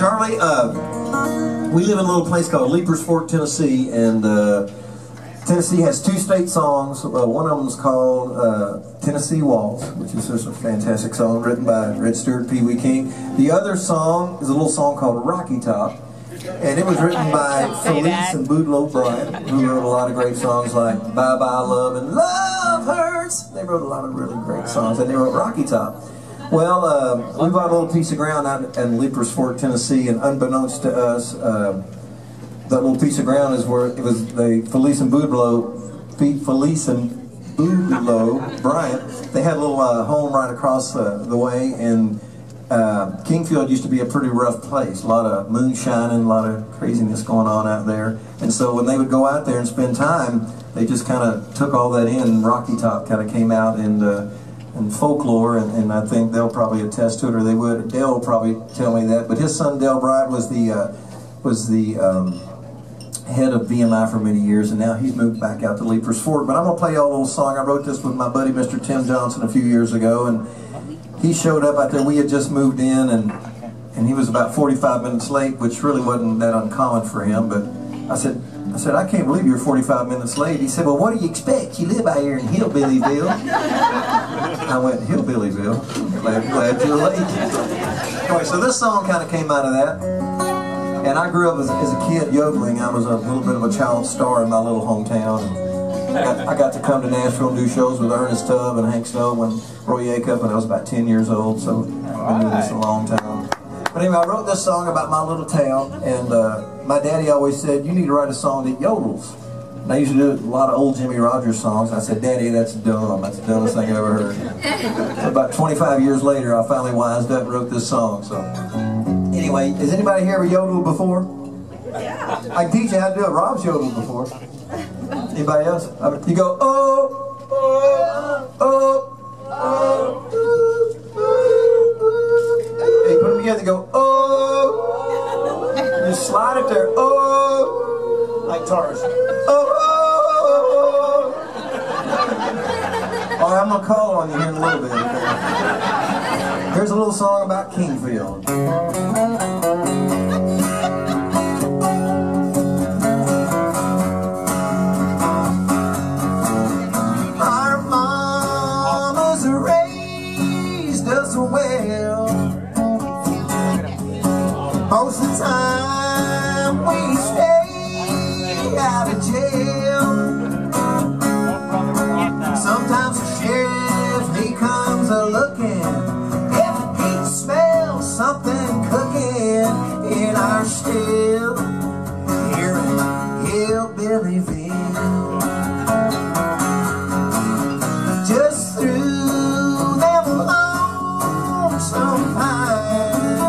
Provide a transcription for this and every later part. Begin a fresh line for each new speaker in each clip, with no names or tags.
Charlie, we live in a little place called Leapers Fork, Tennessee, and Tennessee has two state songs. One of them is called Tennessee Waltz, which is just a fantastic song written by Red Stewart, Pee Wee King. The other song is a little song called Rocky Top, and it was written by Felice and Boudleaux Bryant, who wrote a lot of great songs like Bye Bye Love and Love Hurts. They wrote a lot of really great songs, and they wrote Rocky Top. Well, we bought a little piece of ground out in Leapers Fork, Tennessee, and unbeknownst to us, that little piece of ground is where it was the Felice and Boudleaux Bryant. They had a little home right across the way, and Kingfield used to be a pretty rough place. A lot of moonshining, a lot of craziness going on out there. And so when they would go out there and spend time, they just kind of took all that in. Rocky Top kind of came out and folklore, and I think they'll probably attest to it, or they would. Dale will probably tell me that. But his son Dale Bryant was the head of BMI for many years, and now he's moved back out to Leapers Fork. But I'm gonna play y'all a little song. I wrote this with my buddy Mr. Tim Johnson a few years ago, and he showed up out there. We had just moved in, and he was about 45 minutes late, which really wasn't that uncommon for him. But I said, I can't believe you're 45 minutes late. He said, well, what do you expect? You live out here in Hillbillyville. I went, Hillbillyville? Glad you're late. Anyway, so this song kind of came out of that. And I grew up as a kid yodeling. I was a little bit of a child star in my little hometown. And I got to come to Nashville and do shows with Ernest Tubb and Hank Snow and Roy Acup when I was about 10 years old. So I've been doing this a long time. But anyway, I wrote this song about my little town, and my daddy always said, you need to write a song that yodels. And I used to do a lot of old Jimmy Rogers songs. I said, Daddy, that's dumb. That's the dumbest thing I ever heard. So about 25 years later, I finally wised up and wrote this song. So anyway, has anybody here ever yodeled before? Yeah. I can teach you how to do it. Rob's yodeled before. Anybody else? You go, oh, oh, oh, oh. Hey, put them together and go, oh. Just slide it there, oh. Like Tarzan. Oh, oh, oh. All right, I'm going to call on you here in a little bit. Okay? Here's a little song about Kingfield. Our mamas raised us well. Most of the time we stay out of jail. Sometimes the sheriff, he comes a-looking if he smells something cooking in our still here in Hillbillyville. Just through them lonesome pines,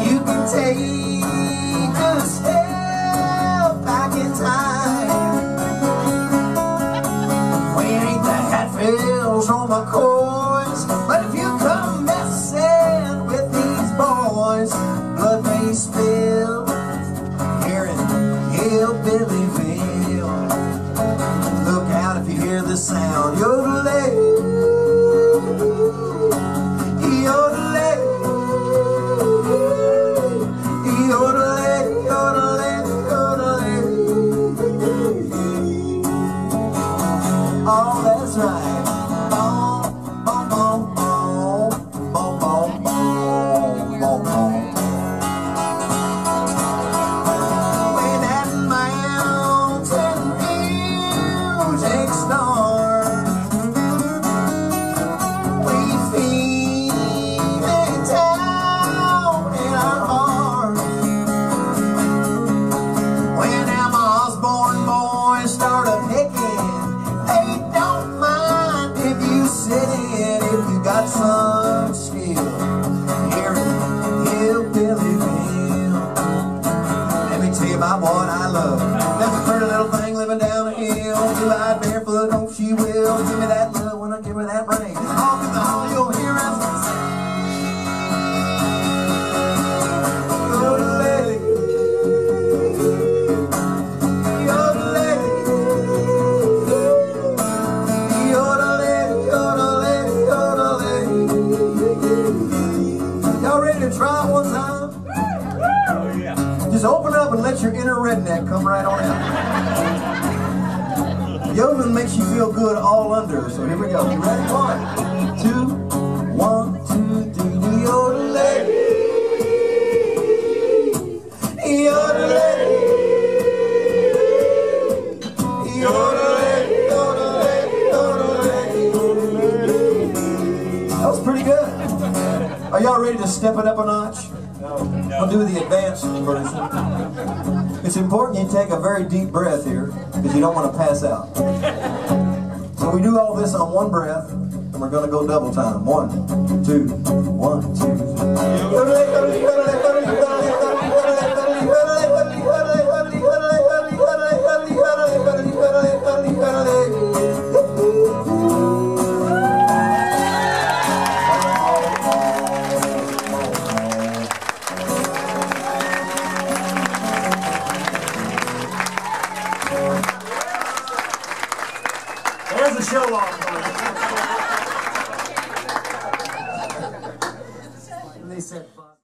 you can take a step back in time. We ain't the Hatfields or McCoys, but if you come messing with these boys, blood may spill here in Hillbillyville. Look out if you hear the sound. Yodelay, yodelay, yodelay, yodelay, yodelay. Oh, that's right. Boom, boom, boom, boom, boom, boom, boom, boom. When that mountain music starts, we feel it down in our hearts. When them Osborne boys start a-picking, they don't mind if you sit in, if you got some skill here in Hillbillyville. Let me tell you about what I love. There's a pretty little thing living down a hill, two-eyed barefoot, hope she will give me that love when I give her that ring. Off in the hall you'll hear us sing. Yodelay, yodelay, yodelay, yodelay, yodelay. your inner redneck come right on out. Yodeling makes you feel good all under, so here we go. You ready? 1, 2, 1, 2, 3, yodeling. Yodeling. Yodeling. Yodeling. Yodeling. That was pretty good. Are y'all ready to step it up a notch? I'll do the advanced version. It's important you take a very deep breath here, because you don't want to pass out. So we do all this on one breath, and we're going to go double time. 1, 2, 1, 2. There's a show off.